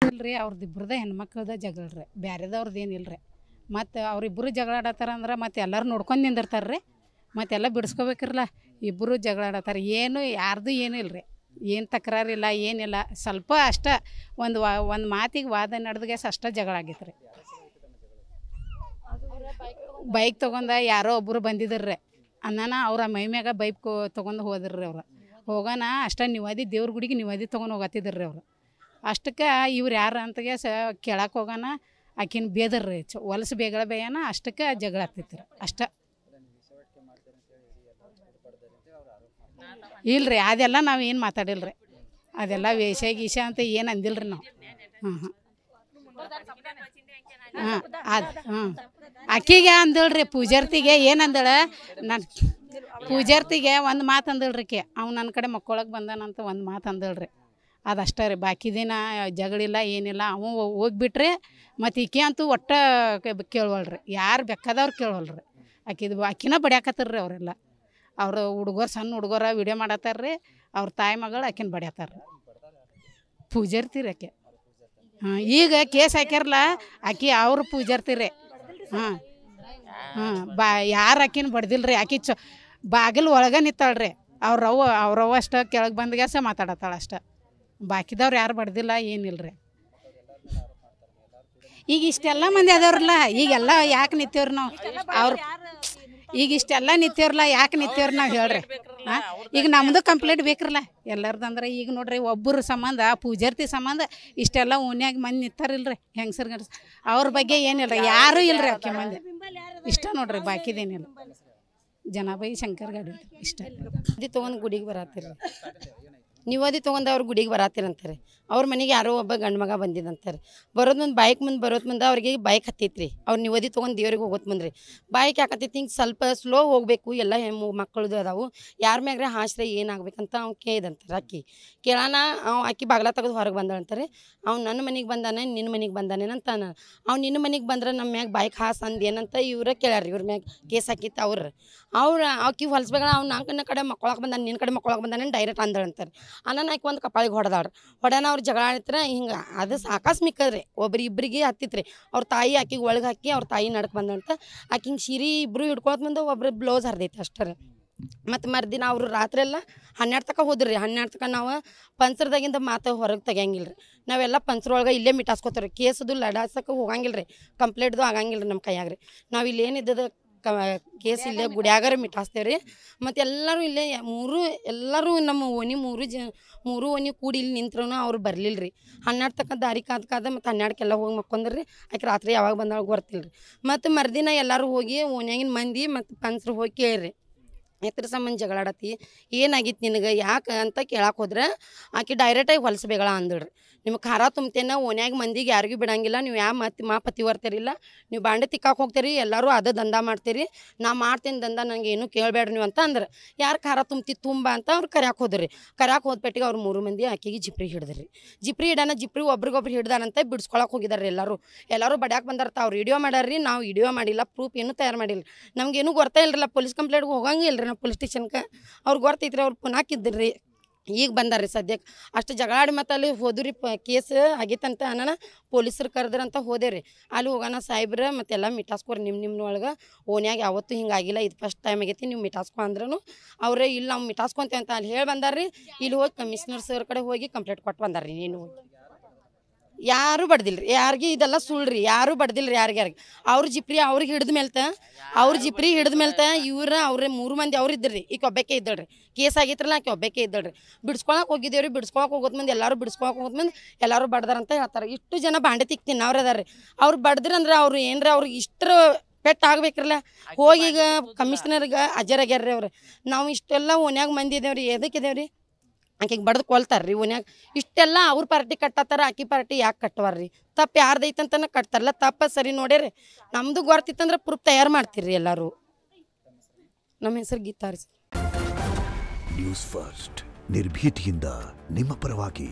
ಇಲ್ರಿ ಅವ್ರದ್ದು ಇಬ್ಬರದ ಹೆಣ್ಮಕ್ಳದ ಜಗಳ ರೀ, ಬ್ಯಾರೆದವ್ರದ್ದು ಏನಿಲ್ಲ ರೀ. ಮತ್ತು ಅವ್ರಿಬ್ಬರು ಜಗಳ ಆಡತ್ತಾರ ಅಂದ್ರೆ ಮತ್ತೆ ಎಲ್ಲರೂ ನೋಡ್ಕೊಂಡು ನಿಂದಿರ್ತಾರೆ ರೀ, ಮತ್ತೆಲ್ಲ ಬಿಡಿಸ್ಕೋಬೇಕ್ರಲ್ಲ. ಇಬ್ಬರು ಜಗಳ ಆಡತ್ತಾರೆ, ಏನು ಯಾರ್ದು ಏನೂ ಇಲ್ಲ ರೀ, ಏನು ತಕರಾರಿಲ್ಲ ಏನಿಲ್ಲ. ಸ್ವಲ್ಪ ಅಷ್ಟ ಒಂದು ಮಾತಿಗೆ ವಾದ ನಡೆದ್ಗೆ ಅಷ್ಟ ಜಗಳ ಆಗೈತೆ ರೀ. ಬೈಕ್ ತೊಗೊಂಡ ಯಾರೋ ಒಬ್ಬರು ಬಂದಿದ್ರಿ ಅನ್ನನ ಅವ್ರ ಮೈ ಮ್ಯಾಗ ಬೈಕ್ ತೊಗೊಂಡು ಹೋದ್ರಿ ಅವ್ರು. ಹೋಗೋಣ ಅಷ್ಟ ನಿವಾದಿ ದೇವ್ರ ಗುಡಿಗೆ ನಿವಾದಿ ತೊಗೊಂಡು ಹೋಗತ್ತಿದ್ರಿ ಅವ್ರು. ಅಷ್ಟಕ್ಕೆ ಇವ್ರು ಯಾರು ಅಂತಗೆ ಕೇಳಕ್ಕೆ ಹೋಗೋಣ ಆಕಿನ ಬೇದರ್ರಿ, ಹೊಲಸು ಬೇಗಳ ಬೇಯನ ಅಷ್ಟಕ್ಕೆ ಜಗಳ ಆಗ್ತೈತಿ ರೀ ಅಷ್ಟ. ಇಲ್ರಿ ಅದೆಲ್ಲ ನಾವು ಏನು ಮಾತಾಡಿಲ್ರಿ, ಅದೆಲ್ಲ ವೇಷ ಗೀಷ ಅಂತ ಏನು ಅಂದಿಲ್ರಿ ನಾವು. ಅಕ್ಕಿಗೆ ಅಂದಳ್ರಿ, ಪೂಜಾರ್ತಿಗೆ ಏನು ಅಂದಳ, ನಾನು ಪೂಜಾರ್ತಿಗೆ ಒಂದು ಮಾತು ಅಂದಳ್ರಿ. ಅವ್ನು ನನ್ನ ಕಡೆ ಮಕ್ಕೊಳಕ್ಕೆ ಬಂದಾನಂತ ಒಂದು ಮಾತು ಅಂದಳ್ರಿ, ಅದಷ್ಟೇ ರೀ. ಬಾಕಿ ದಿನ ಜಗಳಿಲ್ಲ ಏನಿಲ್ಲ. ಅವ ಹೋಗ್ಬಿಟ್ರೆ ಮತ್ತು ಈಕೆ ಅಂತೂ ಒಟ್ಟ ಕೇಳವಲ್ರಿ, ಯಾರು ಬೇಕಾದವ್ರು ಕೇಳವಲ್ರಿ. ಆಕಿನ ಬಡಿಯಾಕತ್ತಾರ್ರಿ ಅವರೆಲ್ಲ. ಅವರು ಹುಡುಗರು ಸಣ್ಣ ಹುಡುಗರ ವಿಡಿಯೋ ಮಾಡತ್ತಾರ್ರಿ, ಅವ್ರ ತಾಯಿ ಮಗಳು ಆಕಿನ ಬಡಿಯತ್ತಾರ್ರಿ. ಪೂಜಾರ್ತಿರಿ ಆಕೆ. ಈಗ ಕೇಸ್ ಹಾಕ್ಯಾರಲ್ಲ ಆಕಿ ಅವ್ರು ಪೂಜಾರ್ತಿರಿ. ಯಾರು ಆಕಿನ ಬಡ್ದಿಲ್ರಿ. ಆಕಿ ಬಾಗಿಲು ಒಳಗೆ ನಿಂತಾಳ್ರಿ. ಅವ್ರವ್ವ ಅಷ್ಟ ಕೆಳಗೆ ಬಂದ್ಗ್ಯಾಸ ಮಾತಾಡತ್ತಾಳ ಅಷ್ಟ. ಬಾಕಿದವ್ರು ಯಾರು ಬಡ್ದಿಲ್ಲ ಏನಿಲ್ರಿ. ಈಗ ಇಷ್ಟೆಲ್ಲ ಮಂದಿ ಅದಾವ್ರಲ್ಲ, ಈಗೆಲ್ಲ ಯಾಕೆ ನಿಂತೇವ್ರಿ ನಾವು? ಈಗ ಇಷ್ಟೆಲ್ಲ ನಿಂತೇವ್ರಲ್ಲ, ಯಾಕೆ ನಿಂತೇವ್ರಿ ನಾವು ಹೇಳ್ರಿ? ಈಗ ನಮ್ಮದು ಕಂಪ್ಲೇಂಟ್ ಬೇಕ್ರಲ್ಲ ಎಲ್ಲರದಂದ್ರೆ. ಈಗ ನೋಡ್ರಿ ಒಬ್ಬರ ಸಂಬಂಧ ಪೂಜಾರ್ತಿ ಸಂಬಂಧ ಇಷ್ಟೆಲ್ಲ ಓನ್ಯಾಗ ಮಂದಿ ನಿಂತಾರಿಲ್ರಿ, ಹೆಂಗಸರ್ ಗಂಡಸ. ಅವ್ರ ಬಗ್ಗೆ ಏನಿಲ್ಲ, ಯಾರೂ ಇಲ್ರಿ ಆಕೆ ಮಂದಿ. ಇಷ್ಟ ನೋಡ್ರಿ, ಬಾಕಿದೇನಿಲ್ಲ. ಜನಾಬಾಯಿ ಶಂಕರ್ ಗಾಡಿ ಇಷ್ಟ. ತೊಗೊಂಡು ಗುಡಿಗೆ ಬರತ್ತೀರಿ, ನಿವದಿ ತೊಗೊಂಡು ಅವ್ರು ಗುಡಿಗೆ ಬರತ್ತೀರಂತಾರೆ. ಅವ್ರ ಮನೆಗೆ ಯಾರೋ ಒಬ್ಬ ಗಂಡು ಮಗ ಬಂದಿದ್ದಂತಾರೆ. ಬರೋದು ಮುಂದೆ ಬೈಕ್ ಮುಂದೆ ಬರೋದು ಮುಂದೆ ಅವ್ರಿಗೆ ಬೈಕ್ ಹತ್ತೈತ್ರಿ. ಅವ್ರು ನಿವದಿ ತೊಗೊಂಡು ದೇವ್ರಿಗೆ ಹೋಗೋದು ಮುಂದೆ ಬೈಕ್ ಯಾಕತ್ತೈತಿ, ಹಿಂಗೆ ಸ್ವಲ್ಪ ಸ್ಲೋ ಹೋಗಬೇಕು, ಎಲ್ಲ ಮಕ್ಕಳದು ಅದಾವು, ಯಾರ ಮ್ಯಾಗ್ರೆ ಹಾಸ್ರೆ ಏನಾಗ್ಬೇಕಂತ ಅವ್ನು ಕೇಳಿದಂತಾರೆ. ಕೇಳೋಣ ಆಕಿ ಬಾಗ್ಲ ತೆಗೆದು ಹೊರಗೆ ಬಂದಳಂತಾರೆ. ಅವ್ನು ನನ್ನ ಮನೆಗೆ ಬಂದಾನೆ, ನಿನ್ನ ಮನೆಗೆ ಬಂದಾನೇನಂತ. ಅವ್ನು ನಿನ್ನ ಮನೆಗೆ ಬಂದ್ರೆ ನಮ್ಮ ಮ್ಯಾಗ ಬೈಕ್ ಹಾಸ್ ಅಂದೇನಂತ ಇವ್ರ ಕೇಳ್ಯಾರ. ಇವ್ರ ಮ್ಯಾಗ ಕೇಸ್ ಹಾಕಿತ್ತು ಅವ್ರು ಆಕಿ ಹೊಲಸ್ಬೇಕಲ್ಲ. ಅವ್ನು ನನ್ನ ಕಡೆ ಮಕ್ಕಳಕ್ಕೆ ಬಂದಾನೆ, ನಿನ್ನ ಕಡೆ ಮಕ್ಕಳಕ್ಕೆ ಬಂದಾನೆ ಡೈರೆಕ್ಟ್ ಅಂದಳಂತಾರೆ. ಅನ್ನ ಆಕಿ ಒಂದು ಕಪಾಳಿಗೆ ಹೊಡೆದಾಳ್ರಿ. ಹೊಡೆನ ಅವ್ರು ಜಗಳ ಆಡ್ತಾರೆ. ಹಿಂಗೆ ಅದು ಆಕಸ್ಮಿಕದ್ರಿ, ಇಬ್ಬರಿಗೆ ಹತ್ತಿತ್ರಿ. ಅವ್ರ ತಾಯಿ ಆಕಿಗೆ ಒಳಗೆ ಹಾಕಿ ಅವ್ರ ತಾಯಿ ನಡ್ಕ ಬಂದಂತ. ಆಕಿ ಹಿಂಗೆ ಸೀರೆ ಇಬ್ಬರು ಹಿಡ್ಕೊಳತ್ ಮುಂದೆ ಒಬ್ರು ಬ್ಲೌಸ್ ಹರಿದೈತಿ ಅಷ್ಟೇ. ಮತ್ತು ಮರ್ದಿನ ಅವರು ರಾತ್ರಿ ಎಲ್ಲ 12 ತನಕ ಹೋದ್ರಿ. 12 ತನಕ ನಾವು ಪಂಚರದಾಗಿಂದ ಮಾತು ಹೊರಗೆ ತೆಗಿಯಂಗಿಲ್ಲ ರೀ. ನಾವೆಲ್ಲ ಪಂಚರೊಳಗೆ ಇಲ್ಲೇ ಮಿಟಾಸ್ಕೋತೀವಿ. ಕೇಸದು ಲಡಾಸಕ್ಕೆ ಹೋಗಂಗಿಲ್ಲ ರೀ, ಕಂಪ್ಲೇಂಟ್ದು ಆಗಂಗಿಲ್ಲ ರೀ ನಮ್ಮ ಕೈಯಾಗ ರೀ. ನಾವು ಇಲ್ಲಿ ಏನಿದ್ದದ ಕೇಸ್ ಇಲ್ಲೇ ಗುಡಿಯಾಗಾರ ಮಿಟಾಸ್ತೇವೆ ರೀ. ಮತ್ತು ಎಲ್ಲರೂ ಇಲ್ಲೇ ಎಲ್ಲರೂ ನಮ್ಮ ಮೂರು ಓಣಿ ಕೂಡಿ ಇಲ್ಲಿ ನಿಂತ್ರೂ ಅವ್ರು ಬರಲಿಲ್ಲ ರೀ. 12 ತನಕ ದಾರಿ ಕಾದ ಮತ್ತು 12ಕ್ಕೆಲ್ಲ ಹೋಗಿ ಮಕ್ಕೊಂಡ್ರಿ. ಆಕೆ ರಾತ್ರಿ ಯಾವಾಗ ಬಂದಾಗ ಗೊತ್ತಿಲ್ಲ ರೀ. ಮತ್ತು ಮರುದಿನ ಎಲ್ಲರೂ ಹೋಗಿ ಓಣ್ಯಾಗಿನ ಮಂದಿ ಮತ್ತು ಪಂಚರು ಹೋಗಿ ಕೇಳಿರಿ, ಎತ್ರ ಸಂಬಂಧ ಜಗಳಾಡತಿ, ಏನಾಗಿತ್ತು ನಿನಗೆ, ಯಾಕೆ ಅಂತ ಕೇಳಕ್ಕೆ ಹೋದ್ರೆ ಆಕೆ ಡೈರೆಕ್ಟಾಗಿ ಹೊಲಸಬೇಗಳ ಅಂದಳ್ರಿ. ನಿಮ್ಗೆ ಖಾರ ತುಂಬ್ತೇನೆ, ಓನ್ಯಾಗ ಮಂದಿಗೆ ಯಾರಿಗೂ ಬಿಡಂಗಿಲ್ಲ, ನೀವು ಯಾವ ಪತಿ ಬರ್ತೀರಿಲ್ಲ, ನೀವು ಬಾಂಡೆ ತಿಕ್ಕಾಕೆ ಹೋಗ್ತೀರಿ, ಎಲ್ಲರೂ ಅದು ದಂಧ ಮಾಡ್ತೀರಿ, ನಾ ಮಾಡ್ತೀನಿ ದಂಧ, ನನಗೆ ಏನೂ ಕೇಳಬೇಡ್ರಿ ನೀವು ಅಂತ ಅಂದ್ರೆ. ಯಾರು ಖಾರ ತುಂಬ ಅಂತ ಅವ್ರು ಕರ್ಯಾಕೆ ಹೋದ್ರಿ. ಕರ್ಯಾಕೆ ಹೋದ್ಪಟ್ಟಿಗೆ ಅವ್ರು 3 ಮಂದಿ ಆಕೆಗೆ ಜಿಪ್ರಿ ಹಿಡಿದ್ರಿ. ಜಿಪ್ರಿ ಒಬ್ರಿಗೊಬ್ರು ಹಿಡ್ದಾರಂತ ಬಿಡ್ಸ್ಕೊಳಕ್ಕೆ ಹೋಗಿದಾರೆ. ಎಲ್ಲರೂ ಬಡ್ಯಾಕೆ ಬಂದಾರ. ಅವ್ರು ವಿಡಿಯೋ ಮಾಡ್ಯಾರ್ರಿ, ನಾವು ವಿಡಿಯೋ ಮಾಡಿಲ್ಲ, ಪ್ರೂಫ್ ಏನೂ ತಯಾರು ಮಾಡಿಲ್ಲ. ನಮಗೇನು ಗೊತ್ತಾ ಇಲ್ರಲ್ಲ, ಪೊಲೀಸ್ ಕಂಪ್ಲೇಂಟ್ಗೆ ಹೋಗಂಗಿಲ್ಲ ರೀ ನಾವು ಪೊಲೀಸ್ ಸ್ಟೇಷನ್ಗೆ. ಅವ್ರು ಗೊತ್ತೈತ್ರಿ, ಅವ್ರು ಪುನಾಕಿದ್ರಿ. ಈಗ ಬಂದಾರ್ರಿ ಸದ್ಯಕ್ಕೆ. ಅಷ್ಟು ಜಗಳಾಡಿ ಮತ್ತು ಅಲ್ಲಿ ಹೋದ್ರಿ, ಕೇಸ್ ಆಗಿತ್ತಂತ ಅನ್ನೋಣ ಪೊಲೀಸರು ಕರೆದ್ರಂತ ಹೋದೇವ್ರಿ. ಅಲ್ಲಿ ಹೋಗೋಣ ಸಾಹೇಬ್ರ ಮತ್ತೆಲ್ಲ ಮಿಟಾಸ್ಕೋರಿ, ನಿಮ್ಮೊಳಗೆ ಓನ್ಯಾಗ ಯಾವತ್ತೂ ಹಿಂಗಾಗಿಲ್ಲ, ಇದು ಫಸ್ಟ್ ಟೈಮ್ ಆಗೈತಿ, ನೀವು ಮಿಟಾಸ್ಕೊ ಅಂದ್ರೂ ಅವರೇ ಇಲ್ಲ ನಾವು ಮಿಟಾಸ್ಕೊಂತೇವೆ ಅಂತ ಅಲ್ಲಿ ಹೇಳಿ ಬಂದಾರ್ರಿ. ಇಲ್ಲಿ ಹೋಗಿ ಕಮಿಷನರ್ ಸರ್ ಕಡೆ ಹೋಗಿ ಕಂಪ್ಲೇಂಟ್ ಕೊಟ್ಟು ಬಂದಾರ್ರಿ. ನೀನು ಯಾರೂ ಬಡ್ದಿಲ್ರಿ, ಯಾರಿಗೆ ಇದೆಲ್ಲ ಸುಳ್ಳ್ರಿ, ಯಾರೂ ಬಡ್ದಿಲ್ರಿ ಯಾರಿಗೆ. ಅವ್ರ ಜಿಪ್ರಿ ಅವ್ರಿಗೆ ಹಿಡಿದ ಮೇಲ್ತ ಅವ್ರೇ 3 ಮಂದಿ ಅವ್ರು ಇದ್ರಿ. ಈಗ ಒಬ್ಬಕ್ಕೆ ಇದ್ದಳ್ರಿ, ಕೇಸ್ ಆಗಿತ್ರಲ್ಲ ಆಕೆ ಒಬ್ಬಕ್ಕೆ ಇದ್ದಳ್ರಿ. ಬಿಡ್ಸ್ಕೊಳಕ್ಕೆ ಹೋಗಿದ್ದೇವ್ರಿ. ಬಿಡ್ಸ್ಕೊಳಕ್ಕೆ ಹೋಗೋದು ಮಂದಿ ಎಲ್ಲರೂ ಬಿಡ್ಸ್ಕೊಳಕ್ಕೆ ಹೋಗೋದು ಮಂದಿ ಎಲ್ಲರೂ ಬಡ್ದಾರಂತ ಹೇಳ್ತಾರೆ. ಇಷ್ಟು ಜನ ಬಾಂಡೆ ತಿಕ್ತೀನಿ ಅವ್ರು ಅದಾರ್ರಿ. ಅವ್ರು ಬಡ್ದ್ರಂದ್ರೆ ಅವ್ರು ಏನರ ಅವ್ರಿಗೆ ಇಷ್ಟರ ಪೆಟ್ಟು ಆಗ್ಬೇಕ್ರಲ್ಲ. ಹೋಗಿ ಈಗ ಕಮಿಷನರ್ಗೆ ಹಾಜರಾಗ್ಯಾರ್ರಿ ಅವ್ರು. ನಾವು ಇಷ್ಟೆಲ್ಲ ಓನ್ಯಾಗ ಮಂದಿ ಇದೇವ್ರಿ, ಎದಕ್ಕಿದೇವ್ರಿ? ಆಕೆಗೆ ಬಡ್ದು ಕೊಲ್ತಾರ್ರಿ ಓನ್ಯಾಗ. ಇಷ್ಟೆಲ್ಲ ಅವ್ರ ಪಾರ್ಟಿ ಕಟ್ಟತ್ತಾರ, ಆಕಿ ಪಾರ್ಟಿ ಯಾಕೆ ಕಟ್ಟವಾರ್ರಿ? ತಪ್ಪು ಯಾರ್ದೈತಂತನ ಕಟ್ತಾರಲ್ಲ, ತಪ್ಪ ಸರಿ ನೋಡ್ಯಾರಿ. ನಮ್ಮದು ಗೊತ್ತಿತ್ತಂದ್ರೆ ಪ್ರೂಫ್ ತಯಾರು ಮಾಡ್ತೀರಿ ಎಲ್ಲರೂ. ನಮ್ಮ ಹೆಸರು ಗೀತಾ ರೀ. ನ್ಯೂಸ್ ಫಸ್ಟ್, ನಿರ್ಭೀತಿಯಿಂದ ನಿಮ್ಮ ಪರವಾಗಿ.